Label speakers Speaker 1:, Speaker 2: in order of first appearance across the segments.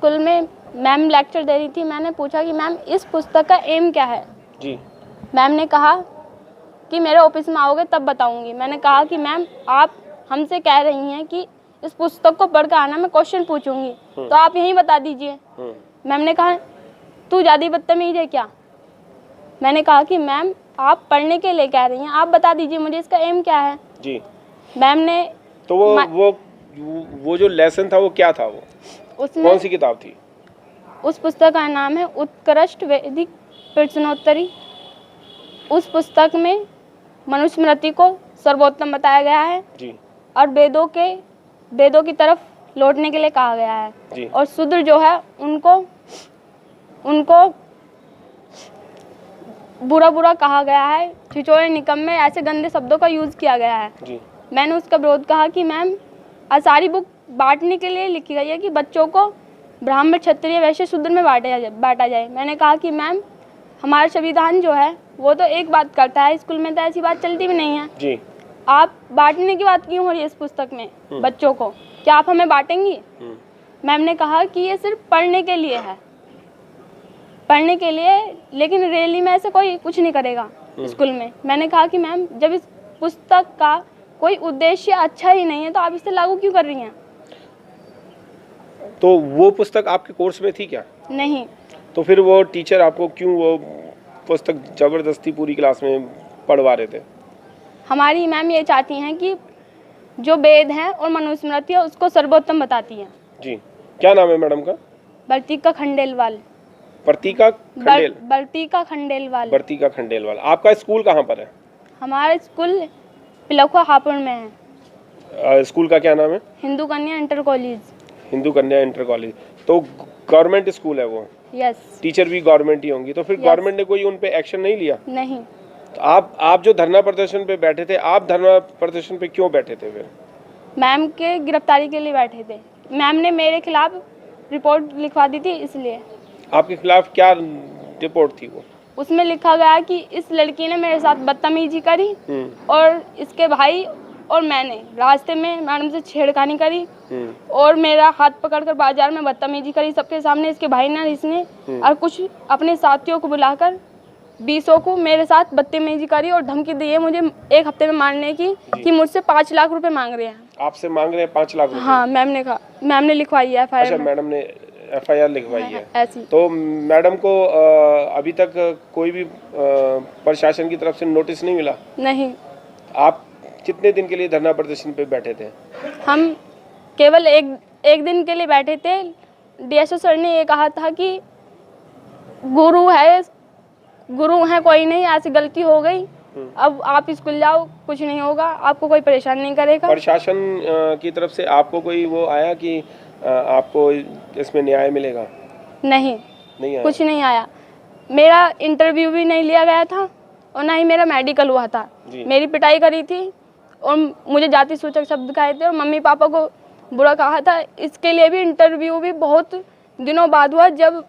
Speaker 1: School में ma'am lecture दे रही थी, मैंने पूछा कि मैम इस पुस्तक का एम क्या है
Speaker 2: जी।
Speaker 1: मैम ने कहा कि मेरे ऑफिस में आओगे तब बताऊंगी। मैंने कहा कि मैम आप हमसे कह रही हैं कि इस पुस्तक को पढ़ कर आना, मैं क्वेश्चन पूछूंगी, तो आप यहीं बता दीजिए। मैम ने कहा तू ज़्यादा बदतमीज है क्या। मैंने कहा कि मैम आप पढ़ने के लिए कह रही हैं, आप बता दीजिए मुझे इसका एम क्या है
Speaker 2: जी।
Speaker 1: मैम ने।
Speaker 2: तो वो जो लेसन था वो क्या था, वो
Speaker 1: उसमें
Speaker 2: कौन सी किताब थी?
Speaker 1: उस पुस्तक का नाम है उत्कृष्ट वैदिक प्रश्नोत्तरी। उस पुस्तक में मनुस्मृति को सर्वोत्तम बताया गया है
Speaker 2: जी।
Speaker 1: और वेदों की तरफ लौटने के लिए कहा गया है
Speaker 2: जी।
Speaker 1: और शूद्र जो है उनको बुरा कहा गया है, छिछोरे निकम्मे ऐसे गंदे शब्दों का यूज़ किया गया है
Speaker 2: जी।
Speaker 1: मैंने उसका विरोध कहा कि मैम सारी बुक बांटने के लिए लिखी गई है कि बच्चों को ब्राह्मण क्षत्रिय वैश्य शूद्र में बांटा जाए। मैंने कहा कि मैम हमारा संविधान जो है वो तो एक बात करता है, स्कूल में तो ऐसी बात चलती भी नहीं है
Speaker 2: जी।
Speaker 1: आप बांटने की बात क्यों हो रही है इस पुस्तक में बच्चों को, क्या आप हमें बांटेंगी। मैम ने कहा कि ये सिर्फ पढ़ने के लिए है, पढ़ने के लिए, लेकिन रैली में ऐसे कोई कुछ नहीं करेगा स्कूल में। मैंने कहा कि मैम जब इस पुस्तक का कोई उद्देश्य अच्छा ही नहीं है तो आप इसे लागू क्यों कर रही हैं।
Speaker 2: तो वो पुस्तक आपके कोर्स में थी क्या?
Speaker 1: नहीं।
Speaker 2: तो फिर वो टीचर आपको क्यों वो पुस्तक जबरदस्ती पूरी क्लास में पढ़वा रहे थे?
Speaker 1: हमारी मैम ये चाहती हैं कि जो वेद है और मनुस्मृति है उसको सर्वोत्तम बताती हैं।
Speaker 2: जी। क्या नाम है मैडम का?
Speaker 1: वर्तिका खंडेलवाल।
Speaker 2: वर्तिका खंडेलवाल। आपका स्कूल कहाँ पर है?
Speaker 1: हमारा स्कूल पिलखुआ हापुड़ में है।
Speaker 2: स्कूल का क्या नाम है?
Speaker 1: Hindu Kanya inter college.
Speaker 2: Hindu Kanya inter college. तो गवर्नमेंट स्कूल है वो?
Speaker 1: यस।
Speaker 2: टीचर भी गवर्नमेंट ही होंगी, तो फिर गवर्नमेंट ने कोई उन पे एक्शन नहीं लिया?
Speaker 1: नहीं।
Speaker 2: तो आप जो धरना प्रदर्शन पे बैठे थे, आप धरना प्रदर्शन पे क्यों बैठे थे फिर?
Speaker 1: मैम के गिरफ्तारी के लिए बैठे थे। मैम ने मेरे खिलाफ रिपोर्ट लिखवा दी थी इसलिए।
Speaker 2: आपके खिलाफ क्या रिपोर्ट थी वो?
Speaker 1: उसमें लिखा गया कि इस लड़की ने मेरे साथ बदतमीजी करी और इसके भाई और मैंने रास्ते में मैडम से छेड़खानी करी और मेरा हाथ पकड़कर बाजार में बदतमीजी करी सबके सामने। इसके भाई ने इसने और कुछ अपने साथियों को बुलाकर 20 को मेरे साथ बदतमीजी करी और धमकी दी है मुझे 1 हफ्ते में मारने की, कि मुझसे 5 लाख रुपए मांग रहे हैं।
Speaker 2: आपसे मांग रहे हैं 5 लाख रुपए?
Speaker 1: हाँ मैम ने लिखवाई है FIR।
Speaker 2: अच्छा, मैडम ने FIR लिखवाई है
Speaker 1: ऐसी।
Speaker 2: तो मैडम को अभी तक कोई भी प्रशासन की तरफ से नोटिस नहीं मिला?
Speaker 1: नहीं।
Speaker 2: आप कितने दिन के लिए धरना प्रदर्शन पे बैठे थे?
Speaker 1: हम केवल एक दिन के लिए बैठे थे। DSO सर ने ये कहा था कि गुरु है कोई नहीं, ऐसी गलती हो गई, अब आप स्कूल जाओ, कुछ नहीं होगा, आपको कोई परेशान नहीं करेगा।
Speaker 2: प्रशासन की तरफ से आपको कोई वो आया कि आपको इसमें न्याय मिलेगा?
Speaker 1: नहीं
Speaker 2: आया।
Speaker 1: कुछ नहीं आया। मेरा इंटरव्यू भी नहीं लिया गया था और ना ही मेरा मेडिकल हुआ था। मेरी पिटाई करी थी और मुझे जाति सूचक शब्द कहे थे और मम्मी पापा को बुरा कहा था। इसके लिए भी इंटरव्यू भी बहुत दिनों बाद हुआ जब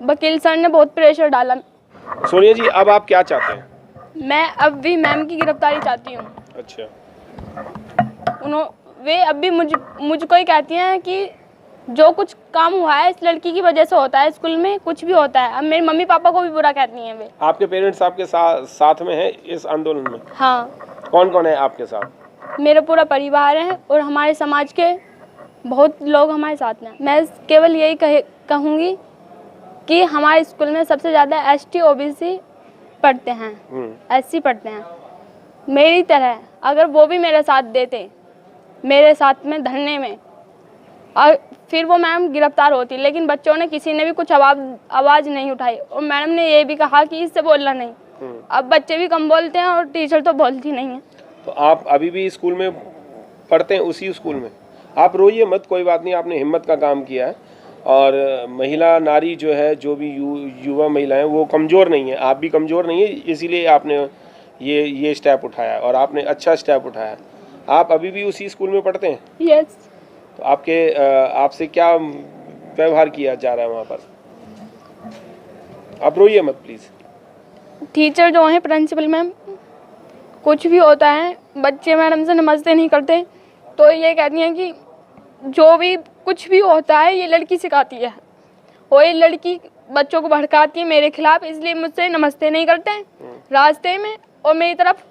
Speaker 1: वकील सर ने बहुत प्रेशर डाला।
Speaker 2: सोनिया जी, अब आप क्या चाहते हैं?
Speaker 1: मैं अब भी मैम की गिरफ्तारी चाहती हूँ।
Speaker 2: अच्छा।
Speaker 1: वे अब भी मुझको ही कहती हैं कि जो कुछ काम हुआ है इस लड़की की वजह से होता है, स्कूल में कुछ भी होता है। अब मेरे मम्मी पापा को भी बुरा कहती हैं वे।
Speaker 2: आपके पेरेंट्स आपके साथ में हैं इस आंदोलन में?
Speaker 1: हाँ।
Speaker 2: कौन कौन है आपके साथ?
Speaker 1: मेरा पूरा परिवार है और हमारे समाज के बहुत लोग हमारे साथ हैं। मैं केवल यही कहूँगी कि हमारे स्कूल में सबसे ज़्यादा ST OBC पढ़ते हैं, SC पढ़ते हैं। मेरी तरह अगर वो भी मेरे साथ देते, मेरे साथ में धरने में, और फिर वो मैम गिरफ्तार होती, लेकिन बच्चों ने किसी ने भी कुछ आवाज़ नहीं उठाई और मैडम ने ये भी कहा कि इससे बोलना नहीं। अब बच्चे भी कम बोलते हैं और टीचर तो बोलती नहीं है।
Speaker 2: तो आप अभी भी स्कूल में पढ़ते हैं, उसी स्कूल में? आप रोइए मत, कोई बात नहीं, आपने हिम्मत का काम किया है और महिला नारी जो है, जो भी युवा महिलाएं, वो कमज़ोर नहीं है। आप भी कमज़ोर नहीं है, इसीलिए आपने ये स्टेप उठाया और आपने अच्छा स्टेप उठाया। आप अभी भी उसी स्कूल में पढ़ते हैं?
Speaker 1: यस।
Speaker 2: तो आपसे क्या व्यवहार किया जा रहा है वहाँ पर? आप रोइए मत प्लीज़।
Speaker 1: टीचर जो हैं, प्रिंसिपल मैम, कुछ भी होता है बच्चे मैडम से नमस्ते नहीं करते, तो ये कहती हैं कि जो भी कुछ भी होता है ये लड़की सिखाती है, और ये लड़की बच्चों को भड़काती है मेरे खिलाफ, इसलिए मुझसे नमस्ते नहीं करते हैं रास्ते में। और मेरी तरफ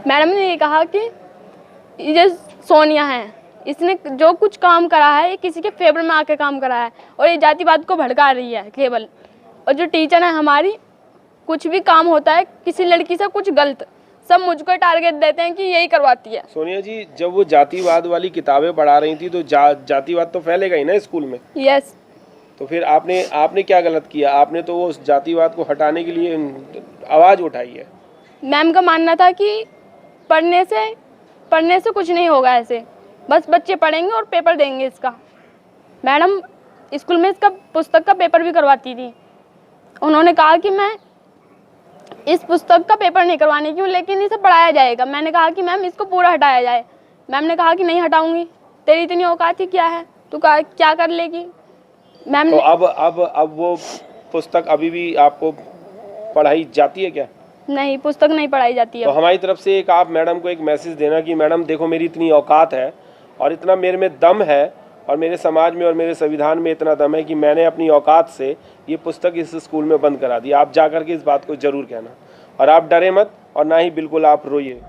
Speaker 1: मैडम ने ये कहा कि ये सोनिया है, इसने जो कुछ काम करा है ये किसी के फेवर में आके काम करा है, और ये जातिवाद को भड़का रही है केवल। और जो टीचर है हमारी, कुछ भी काम होता है किसी लड़की से कुछ गलत, सब मुझको टारगेट देते हैं कि यही करवाती है।
Speaker 2: सोनिया जी, जब वो जातिवाद वाली किताबें पढ़ा रही थी तो जातिवाद तो फैलेगा ही ना स्कूल में।
Speaker 1: यस।
Speaker 2: तो फिर आपने क्या गलत किया? आपने तो वो जातिवाद को हटाने के लिए आवाज़ उठाई है।
Speaker 1: मैम का मानना था कि पढ़ने से कुछ नहीं होगा, ऐसे बस बच्चे पढ़ेंगे और पेपर देंगे इसका। मैडम स्कूल में इसका पुस्तक का पेपर भी करवाती थी। उन्होंने कहा कि मैं इस पुस्तक का पेपर नहीं करवाने की हूँ, लेकिन इसे पढ़ाया जाएगा। मैंने कहा कि मैम इसको पूरा हटाया जाए। मैम ने कहा कि नहीं हटाऊंगी, तेरी इतनी औकात ही क्या है, तू क्या कर लेगी। मैम
Speaker 2: तो अब वो पुस्तक अभी भी आपको पढ़ाई जाती है क्या?
Speaker 1: नहीं, पुस्तक नहीं पढ़ाई जाती है।
Speaker 2: तो हमारी तरफ से एक आप मैडम को एक मैसेज देना कि मैडम देखो, मेरी इतनी औकात है और इतना मेरे में दम है, और मेरे समाज में और मेरे संविधान में इतना दम है कि मैंने अपनी औकात से ये पुस्तक इस स्कूल में बंद करा दी। आप जा कर के इस बात को जरूर कहना, और आप डरे मत और ना ही बिल्कुल आप रोइए।